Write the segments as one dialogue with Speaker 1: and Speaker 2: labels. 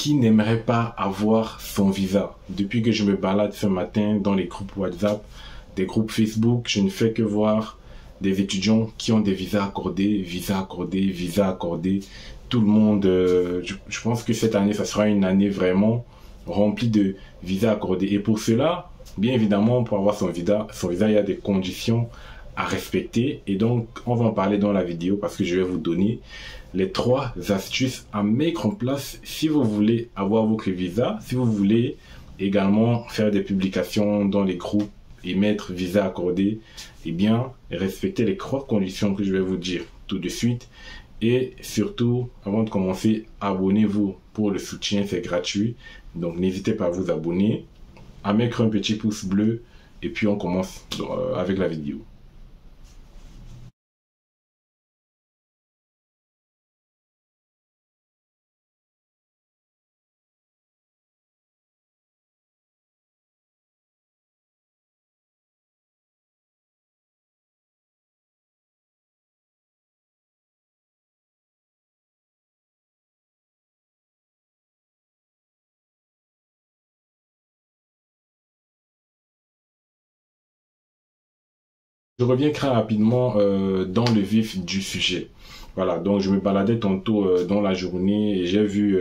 Speaker 1: qui n'aimerait pas avoir son visa? Depuis que je me balade ce matin dans les groupes WhatsApp, des groupes Facebook, je ne fais que voir des étudiants qui ont des visas accordés, visas accordés, visas accordés. Tout le monde, je pense que cette année, ça sera une année vraiment remplie de visas accordés. Et pour cela, bien évidemment, pour avoir son visa, il y a des conditions à respecter. Et donc, on va en parler dans la vidéo parce que je vais vous donner les 3 astuces à mettre en place si vous voulez avoir votre visa, si vous voulez également faire des publications dans les groupes et mettre visa accordé, eh bien, respectez les 3 conditions que je vais vous dire tout de suite. Et surtout, avant de commencer, abonnez-vous pour le soutien, c'est gratuit. Donc, n'hésitez pas à vous abonner, à mettre un petit pouce bleu, et puis on commence avec la vidéo. Je reviens très rapidement dans le vif du sujet. Voilà, donc je me baladais tantôt dans la journée et j'ai vu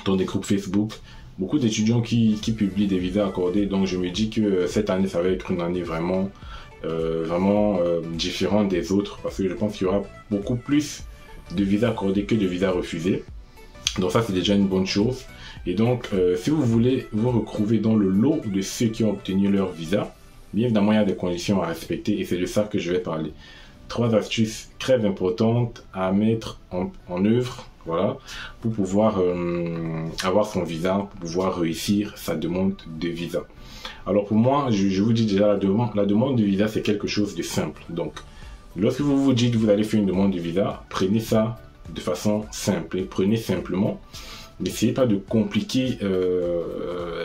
Speaker 1: dans des groupes Facebook beaucoup d'étudiants qui publient des visas accordés. Donc je me dis que cette année, ça va être une année vraiment, différente des autres parce que je pense qu'il y aura beaucoup plus de visas accordés que de visas refusés. Donc ça, c'est déjà une bonne chose. Et donc, si vous voulez vous retrouver dans le lot de ceux qui ont obtenu leur visa, bien évidemment, il y a des conditions à respecter et c'est de ça que je vais parler. 3 astuces très importantes à mettre en œuvre, voilà, pour pouvoir avoir son visa, pour pouvoir réussir sa demande de visa. Alors pour moi, je vous dis déjà, la demande de visa, c'est quelque chose de simple. Donc, lorsque vous vous dites que vous allez faire une demande de visa, prenez ça de façon simple et prenez simplement. N'essayez pas de compliquer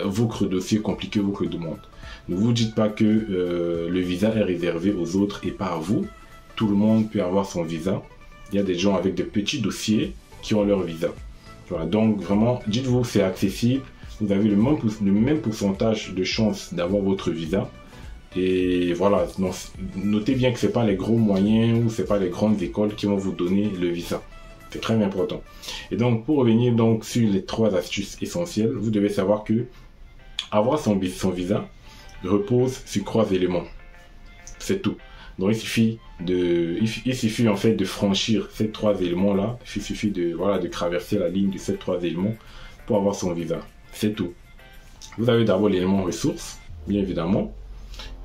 Speaker 1: votre dossier, compliquer votre demande. Ne vous dites pas que le visa est réservé aux autres et pas à vous. Tout le monde peut avoir son visa. Il y a des gens avec des petits dossiers qui ont leur visa. Voilà, donc vraiment, dites-vous c'est accessible. Vous avez le même pourcentage de chances d'avoir votre visa. Et voilà, donc, notez bien que ce n'est pas les gros moyens ou ce n'est pas les grandes écoles qui vont vous donner le visa. C'est très important. Et donc, pour revenir donc sur les 3 astuces essentielles, vous devez savoir que avoir son visa repose sur 3 éléments. C'est tout. Donc, il suffit en fait de franchir ces 3 éléments-là. Il suffit de traverser la ligne de ces 3 éléments pour avoir son visa. C'est tout. Vous avez d'abord l'élément ressources, bien évidemment.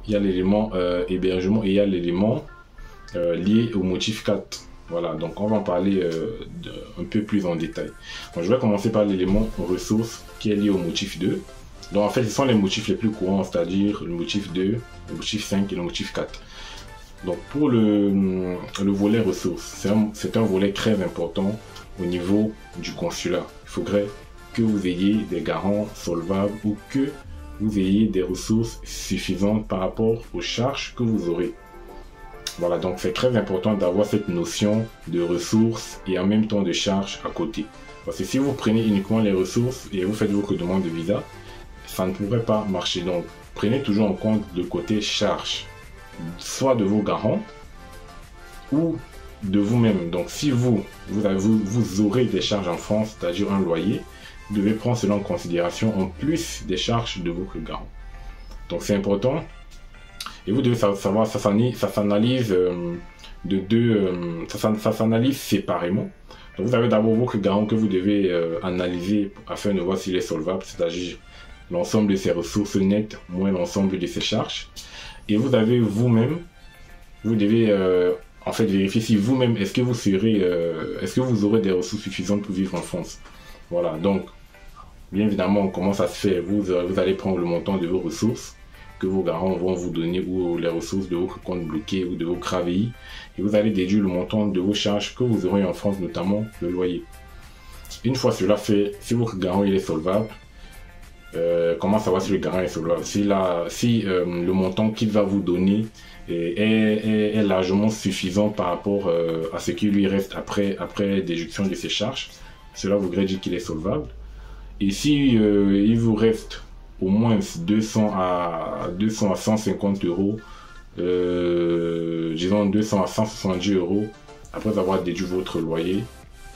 Speaker 1: Il y a l'élément hébergement et il y a l'élément lié au motif 4. Voilà, donc on va en parler un peu plus en détail. Donc, je vais commencer par l'élément ressources qui est lié au motif 2. Donc en fait, ce sont les motifs les plus courants, c'est-à-dire le motif 2, le motif 5 et le motif 4. Donc pour le volet ressources, c'est un volet très important au niveau du consulat. Il faudrait que vous ayez des garants solvables ou que vous ayez des ressources suffisantes par rapport aux charges que vous aurez. Voilà, donc c'est très important d'avoir cette notion de ressources et en même temps de charges à côté. Parce que si vous prenez uniquement les ressources et vous faites votre demande de visa, ça ne pourrait pas marcher. Donc, prenez toujours en compte le côté charge, soit de vos garants ou de vous-même. Donc, si vous aurez des charges en France, c'est-à-dire un loyer, vous devez prendre cela en considération en plus des charges de votre garant. Donc, c'est important. Et vous devez savoir, ça s'analyse ça s'analyse séparément. Donc, vous avez d'abord votre garant que vous devez analyser afin de voir s'il est solvable, c'est-à-dire l'ensemble de ses ressources nettes moins l'ensemble de ses charges. Et vous avez vous-même, vous devez en fait vérifier si vous-même est-ce que vous aurez des ressources suffisantes pour vivre en France. Voilà, donc bien évidemment comment ça se fait, vous allez prendre le montant de vos ressources que vos garants vont vous donner ou les ressources de votre compte bloqué ou de vos CRAVI et vous allez déduire le montant de vos charges que vous aurez en France, notamment le loyer. Une fois cela fait, si votre garant il est solvable, comment savoir si le garant est solvable? Si le montant qu'il va vous donner est largement suffisant par rapport à ce qui lui reste après déduction de ses charges, cela voudrait dire qu'il est solvable. Et si il vous reste au moins 200 à 150 euros, disons 200 à 170 euros, après avoir déduit votre loyer,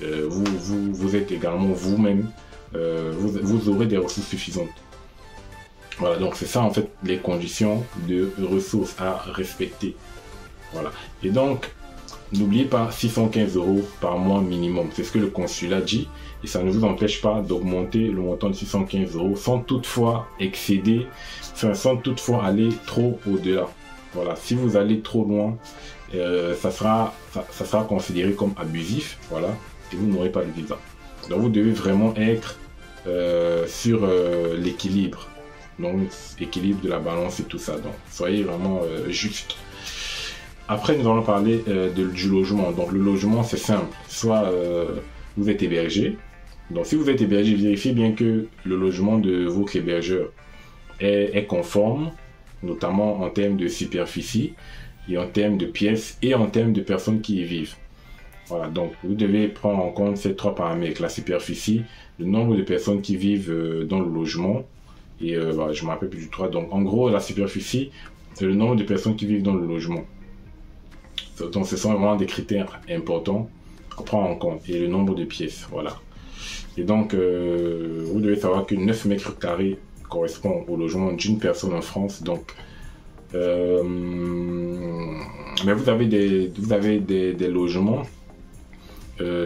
Speaker 1: vous êtes également vous-même, vous aurez des ressources suffisantes. Voilà, donc c'est ça en fait les conditions de ressources à respecter. Voilà. Et donc, n'oubliez pas 615 euros par mois minimum. C'est ce que le consulat dit. Et ça ne vous empêche pas d'augmenter le montant de 615 euros sans toutefois excéder, enfin, sans toutefois aller trop au-delà. Voilà. Si vous allez trop loin, ça sera considéré comme abusif. Voilà. Et vous n'aurez pas le visa. Donc, vous devez vraiment être sur l'équilibre. Donc, équilibre de la balance et tout ça. Donc, soyez vraiment juste. Après, nous allons parler du logement. Donc, le logement, c'est simple. Soit vous êtes hébergé. Donc, si vous êtes hébergé, vérifiez bien que le logement de votre hébergeur est conforme, notamment en termes de superficie, et en termes de pièces, et en termes de personnes qui y vivent. Voilà, donc vous devez prendre en compte ces trois paramètres. La superficie, le nombre de personnes qui vivent dans le logement, et voilà, je ne me rappelle plus du 3. Donc, en gros, la superficie, c'est le nombre de personnes qui vivent dans le logement. Donc, ce sont vraiment des critères importants à prendre en compte. Et le nombre de pièces, voilà. Et donc, vous devez savoir que 9 mètres carrés correspond au logement d'une personne en France. Donc, mais vous avez des logements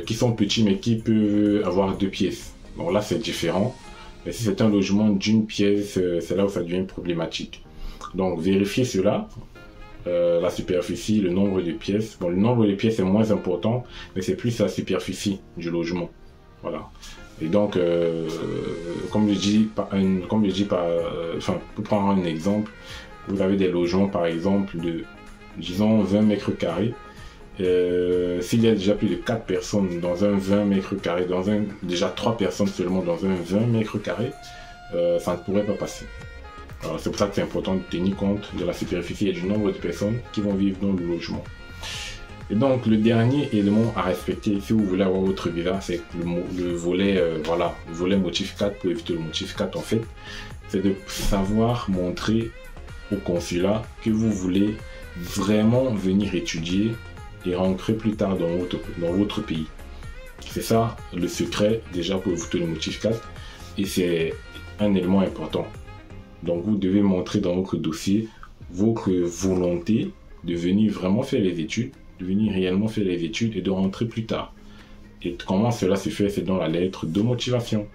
Speaker 1: qui sont petits, mais qui peuvent avoir 2 pièces. Bon, là, c'est différent. Mais si c'est un logement d'une pièce, c'est là où ça devient problématique. Donc, vérifiez cela. La superficie, le nombre de pièces. Bon, le nombre de pièces est moins important, mais c'est plus la superficie du logement. Voilà. Et donc, comme je dis, pour prendre un exemple, vous avez des logements, par exemple, de, disons, 20 mètres carrés. S'il y a déjà plus de 4 personnes dans un 20 mètres carrés, déjà 3 personnes seulement dans un 20 mètres carrés, ça ne pourrait pas passer. C'est pour ça que c'est important de tenir compte de la superficie et du nombre de personnes qui vont vivre dans le logement. Et donc, le dernier élément à respecter si vous voulez avoir votre visa, c'est le volet, le volet motif 4. Pour éviter le motif 4, en fait, c'est de savoir montrer au consulat que vous voulez vraiment venir étudier et rentrer plus tard dans votre pays. C'est ça le secret déjà pour éviter le motif 4, et c'est un élément important. Donc vous devez montrer dans votre dossier votre volonté de venir vraiment faire les études, de venir réellement faire les études et de rentrer plus tard. Et comment cela se fait? C'est dans la lettre de motivation.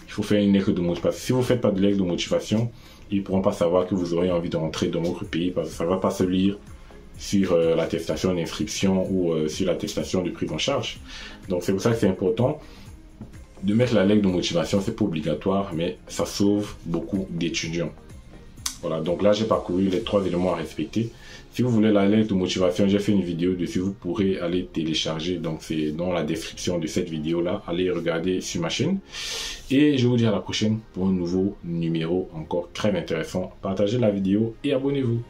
Speaker 1: Il faut faire une lettre de motivation. Si vous ne faites pas de lettre de motivation, ils ne pourront pas savoir que vous aurez envie de rentrer dans votre pays, parce que ça ne va pas se lire sur l'attestation d'inscription ou sur l'attestation de prise en charge. Donc c'est pour ça que c'est important de mettre la lettre de motivation. C'est pas obligatoire, mais ça sauve beaucoup d'étudiants. Voilà, donc là j'ai parcouru les 3 éléments à respecter. Si vous voulez la lettre de motivation, j'ai fait une vidéo dessus, vous pourrez aller télécharger. Donc c'est dans la description de cette vidéo là, allez regarder sur ma chaîne. Et je vous dis à la prochaine pour un nouveau numéro encore très intéressant. Partagez la vidéo et abonnez-vous.